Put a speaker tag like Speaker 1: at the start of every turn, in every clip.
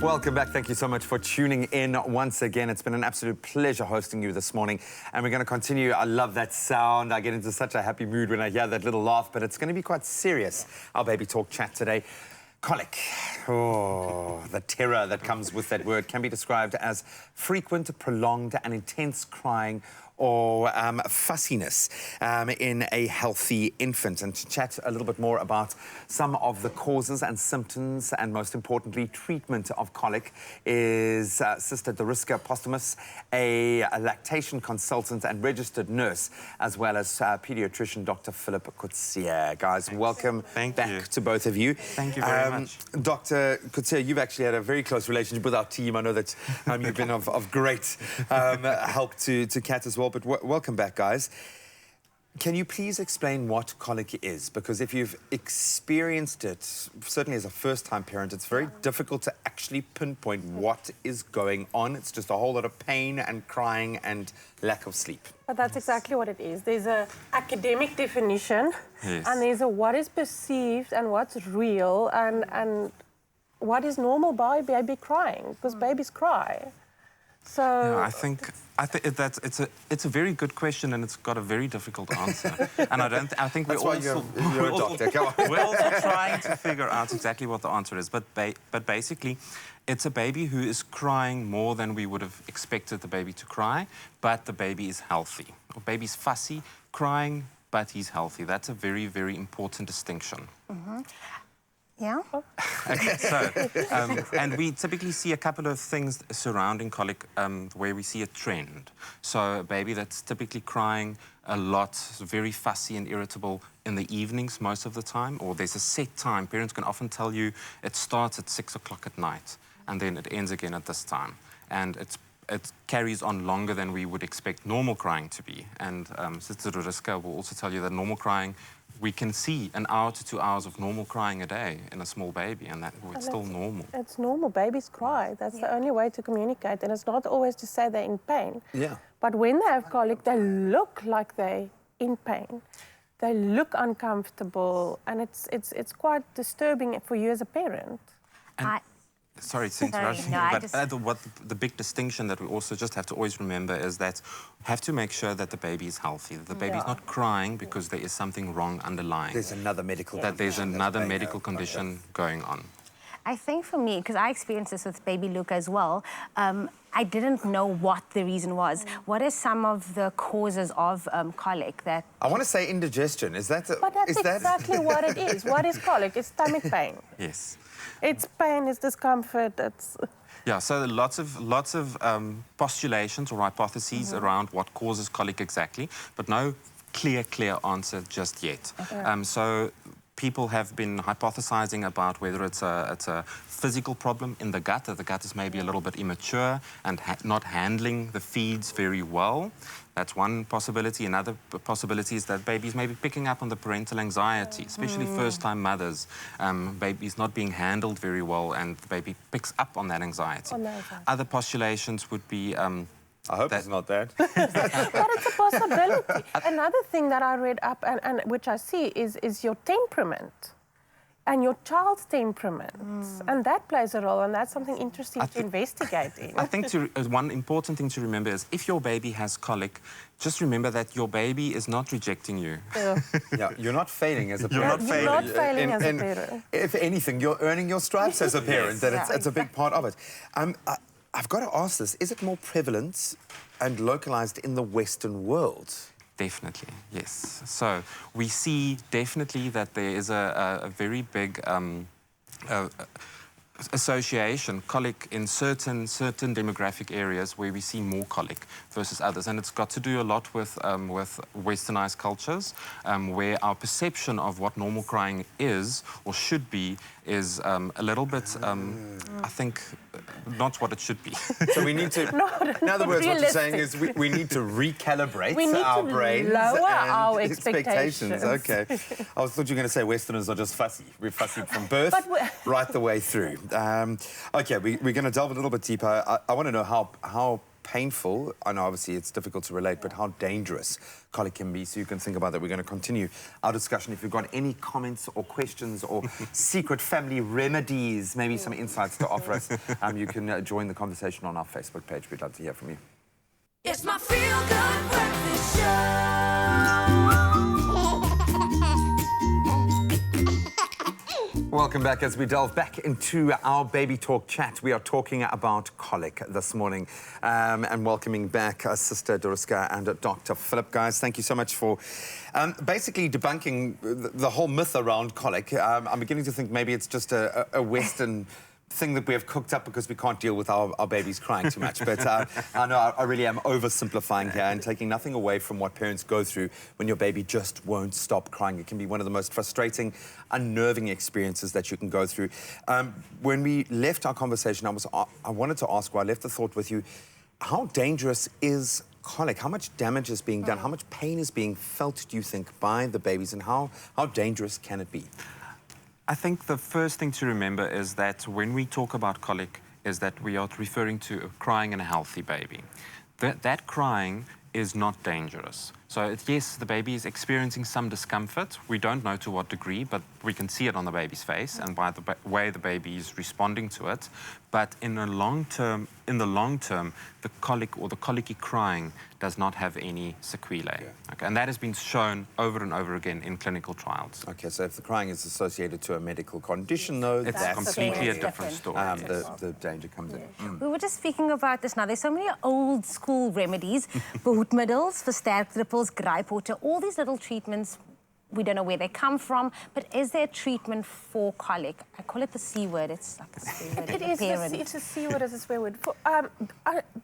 Speaker 1: Welcome back. Thank you so much for tuning in once again. It's been an absolute pleasure hosting you this morning. And we're going to continue. I love that sound. I get into such a happy mood when I hear that little laugh, but it's going to be quite serious, our baby talk chat today. Colic. Oh, the terror that comes with that word can be described as frequent, prolonged and intense crying or fussiness in a healthy infant. And to chat a little bit more about some of the causes and symptoms and, most importantly, treatment of colic is Sr Doriska Posthumus, a lactation consultant and registered nurse, as well as Paediatrician Dr. Phillip Coetzee. Guys, welcome back to both of you.
Speaker 2: Thank you very much.
Speaker 1: Dr. Coetzee, you've actually had a very close relationship with our team. I know that you've been of great help to Kat as well. But welcome back, guys. Can you please explain what colic is? Because if you've experienced it, certainly as a first-time parent, it's very difficult to actually pinpoint what is going on. It's just a whole lot of pain and crying and lack of sleep.
Speaker 3: But that's exactly what it is. There's an academic definition, and there's a what is perceived and what's real, and what is normal by baby crying, because babies cry. So
Speaker 2: yeah, I think that's it's a very good question, and it's got a very difficult answer. And I think we're also
Speaker 1: you're a doctor. Come on.
Speaker 2: We're also trying to figure out exactly what the answer is. But basically, it's a baby who is crying more than we would have expected the baby to cry, but the baby is healthy. Or baby's fussy, crying, but he's healthy. That's a very, very important distinction.
Speaker 4: Mm-hmm. Yeah.
Speaker 2: Okay, so, and we typically see a couple of things surrounding colic where we see a trend. So a baby that's typically crying a lot, very fussy and irritable in the evenings most of the time, or there's a set time. Parents can often tell you it starts at 6 o'clock at night, and then it ends again at this time. And it carries on longer than we would expect normal crying to be. And Sr Doriska will also tell you that normal crying, we can see 1 hour to 2 hours of normal crying a day in a small baby, and it's still normal.
Speaker 3: It's normal. Babies cry. That's the only way to communicate, and it's not always to say they're in pain.
Speaker 1: Yeah.
Speaker 3: But when they have colic, they look like they're in pain. They look uncomfortable, and it's quite disturbing for you as a parent.
Speaker 2: Sorry to interrupt you, but the big distinction that we also just have to always remember is that we have to make sure that the baby is healthy, that the baby is not crying because there is something wrong underlying.
Speaker 1: There's another medical
Speaker 2: condition. That there's another medical condition going on.
Speaker 4: I think for me, because I experienced this with baby Luca as well, I didn't know what the reason was. What are some of the causes of colic that...
Speaker 1: I want to say indigestion. Is that...
Speaker 3: But that's exactly what it is. What is colic? It's stomach pain.
Speaker 2: Yes.
Speaker 3: It's pain, it's discomfort, it's...
Speaker 2: Yeah, so lots of postulations or hypotheses around what causes colic exactly, but no clear answer just yet. Okay. So people have been hypothesizing about whether it's a physical problem in the gut, that the gut is maybe a little bit immature and not handling the feeds very well. That's one possibility. Another possibility is that babies may be picking up on the parental anxiety, especially first-time mothers. Babies not being handled very well, and the baby picks up on that anxiety. Other postulations would be...
Speaker 1: I hope it's not that.
Speaker 3: But it's a possibility. Another thing that I read up and which I see is your temperament and your child's temperament. And that plays a role, and that's something interesting to investigate in.
Speaker 2: I think one important thing to remember is if your baby has colic, just remember that your baby is not rejecting you.
Speaker 1: Yeah, you're not failing as a parent.
Speaker 3: You're not failing as a parent.
Speaker 1: If anything, you're earning your stripes as a parent. That it's a big part of it. I've got to ask this, is it more prevalent and localized in the Western world?
Speaker 2: Definitely, yes. So we see definitely that there is a very big association, colic in certain demographic areas where we see more colic versus others, and it's got to do a lot with westernized cultures, where our perception of what normal crying is or should be is a little bit, I think, not what it should be.
Speaker 1: So we need to, in other words, what you're saying is we need to recalibrate our brains.
Speaker 3: Lower our expectations.
Speaker 1: Okay. I thought you were going to say Westerners are just fussy. We're fussy from birth right the way through. Okay, we're going to delve a little bit deeper. I want to know how painful, I know obviously it's difficult to relate, but how dangerous colic can be. So you can think about that. We're going to continue our discussion. If you've got any comments or questions or secret family remedies, maybe some insights to offer us, you can join the conversation on our Facebook page. We'd love to hear from you.
Speaker 5: It's my feel-good breakfast show.
Speaker 1: Welcome back as we delve back into our baby talk chat. We are talking about colic this morning and welcoming back Sister Doriska and Dr. Phillip. Guys, thank you so much for basically debunking the whole myth around colic. I'm beginning to think maybe it's just a Western thing that we have cooked up because we can't deal with our babies crying too much. But I know I really am oversimplifying here and taking nothing away from what parents go through when your baby just won't stop crying. It can be one of the most frustrating, unnerving experiences that you can go through. When we left our conversation, I wanted to ask, I left the thought with you, how dangerous is colic? How much damage is being done? How much pain is being felt, do you think, by the babies? And how dangerous can it be?
Speaker 2: I think the first thing to remember is that when we talk about colic, is that we are referring to crying in a healthy baby. That crying is not dangerous. So yes, the baby is experiencing some discomfort. We don't know to what degree, but we can see it on the baby's face and by the way the baby is responding to it. But in the long term, the colic or the colicky crying does not have any sequelae. Yeah. Okay, and that has been shown over and over again in clinical trials.
Speaker 1: Okay, so if the crying is associated to a medical condition, though,
Speaker 2: it's completely a different story.
Speaker 1: The danger comes in.
Speaker 4: We were just speaking about this now. There's so many old school remedies, bootmiddels, versterkdruppels, grijphoorte, all these little treatments. We don't know where they come from, but is there a treatment for colic? I call it the C word. It's like a C word.
Speaker 3: It's a C word as a swear word.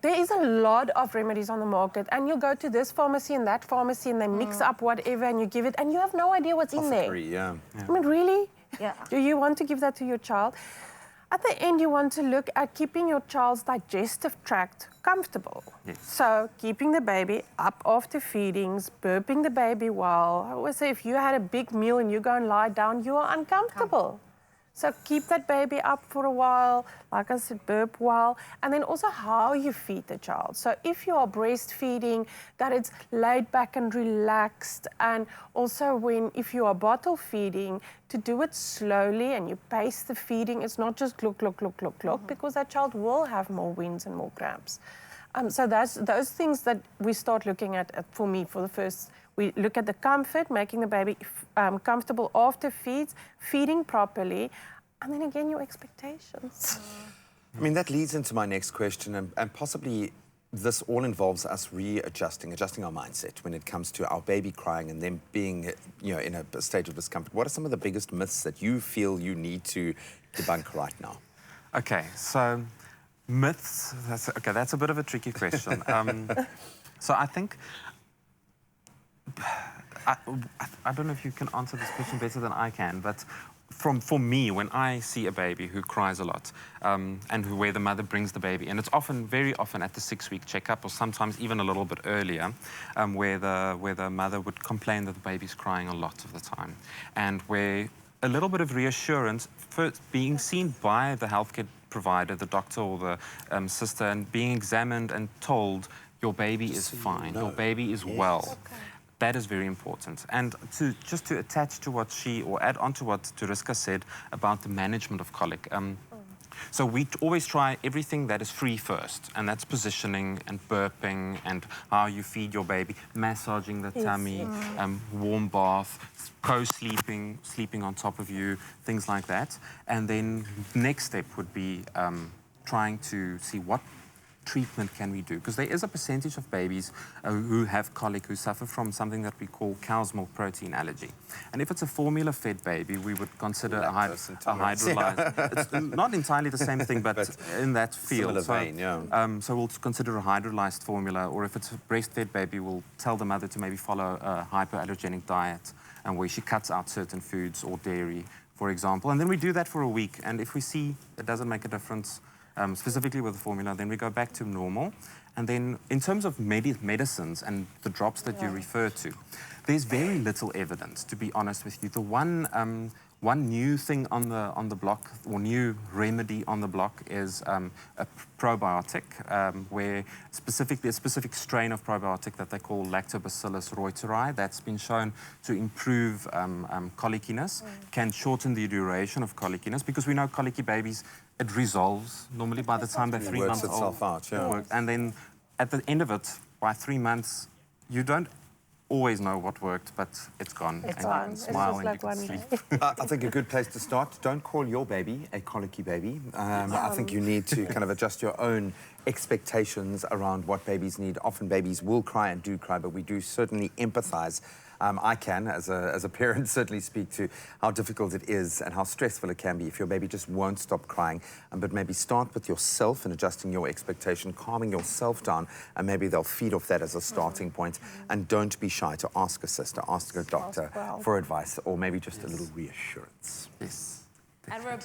Speaker 3: There is a lot of remedies on the market, and you'll go to this pharmacy and that pharmacy, and they mix up whatever, and you give it, and you have no idea what's in there.
Speaker 1: Yeah.
Speaker 3: I mean, really?
Speaker 4: Yeah.
Speaker 3: Do you want to give that to your child? At the end, you want to look at keeping your child's digestive tract comfortable.
Speaker 2: Yes.
Speaker 3: So keeping the baby up after feedings, burping the baby well. I always say if you had a big meal and you go and lie down, you are uncomfortable. So keep that baby up for a while, like I said, burp well, and then also how you feed the child. So if you are breastfeeding, that it's laid back and relaxed, and also if you are bottle feeding, to do it slowly and you pace the feeding. It's not just gluck, gluck, gluck, gluck, gluck, because that child will have more winds and more cramps. So that's those things that we start looking at for me, for the first. We look at the comfort, making the baby comfortable after feeds, feeding properly, and then again, your expectations.
Speaker 1: I mean, that leads into my next question, and possibly this all involves us adjusting our mindset when it comes to our baby crying and them being, in a state of discomfort. What are some of the biggest myths that you feel you need to debunk right now?
Speaker 2: Okay, so myths, that's a bit of a tricky question. So I think, I don't know if you can answer this question better than I can, but for me, when I see a baby who cries a lot and where the mother brings the baby, and it's very often at the 6-week checkup, or sometimes even a little bit earlier, where the mother would complain that the baby's crying a lot of the time, and where a little bit of reassurance first being seen by the healthcare provider, the doctor or the sister, and being examined and told your baby is fine, your baby is well. Okay. That is very important. And just to attach to what or add on to what Doriska said about the management of colic. So we always try everything that is free first, and that's positioning and burping and how you feed your baby, massaging the tummy, warm bath, co-sleeping, sleeping on top of you, things like that. And then next step would be trying to see what treatment can we do? Because there is a percentage of babies who have colic who suffer from something that we call cow's milk protein allergy. And if it's a formula-fed baby, we would consider a hydrolyzed. It's not entirely the same thing, but in that field.
Speaker 1: Similar vein, yeah.
Speaker 2: So we'll consider a hydrolyzed formula, or if it's a breastfed baby, we'll tell the mother to maybe follow a hypoallergenic diet, and where she cuts out certain foods or dairy, for example. And then we do that for a week, and if we see it doesn't make a difference, specifically with the formula, then we go back to normal. And then in terms of medicines and the drops that you refer to, there's very little evidence, to be honest with you. The one One new thing on the block, or new remedy on the block, is a probiotic, where a specific strain of probiotic that they call Lactobacillus reuteri, that's been shown to improve coliciness, can shorten the duration of coliciness, because we know colicky babies, it resolves normally by the time they're 3 months old.
Speaker 1: Works itself out, yeah.
Speaker 2: And then at the end of it, by 3 months, you don't always know what worked, but it's gone.
Speaker 3: It's
Speaker 2: and
Speaker 3: gone.
Speaker 2: you can
Speaker 3: It's
Speaker 2: smile
Speaker 3: just
Speaker 2: and
Speaker 3: like
Speaker 2: you can
Speaker 3: one
Speaker 2: sleep.
Speaker 3: day.
Speaker 1: I think a good place to start, don't call your baby a colicky baby. I think you need to kind of adjust your own expectations around what babies need. Often babies will cry and do cry, but we do certainly empathize. I can, as a parent, certainly speak to how difficult it is and how stressful it can be if your baby just won't stop crying. But maybe start with yourself and adjusting your expectation, calming yourself down, and maybe they'll feed off that as a starting point. And don't be shy to ask a sister, ask a doctor for advice, or maybe just a little reassurance.
Speaker 2: Yes.
Speaker 5: And we're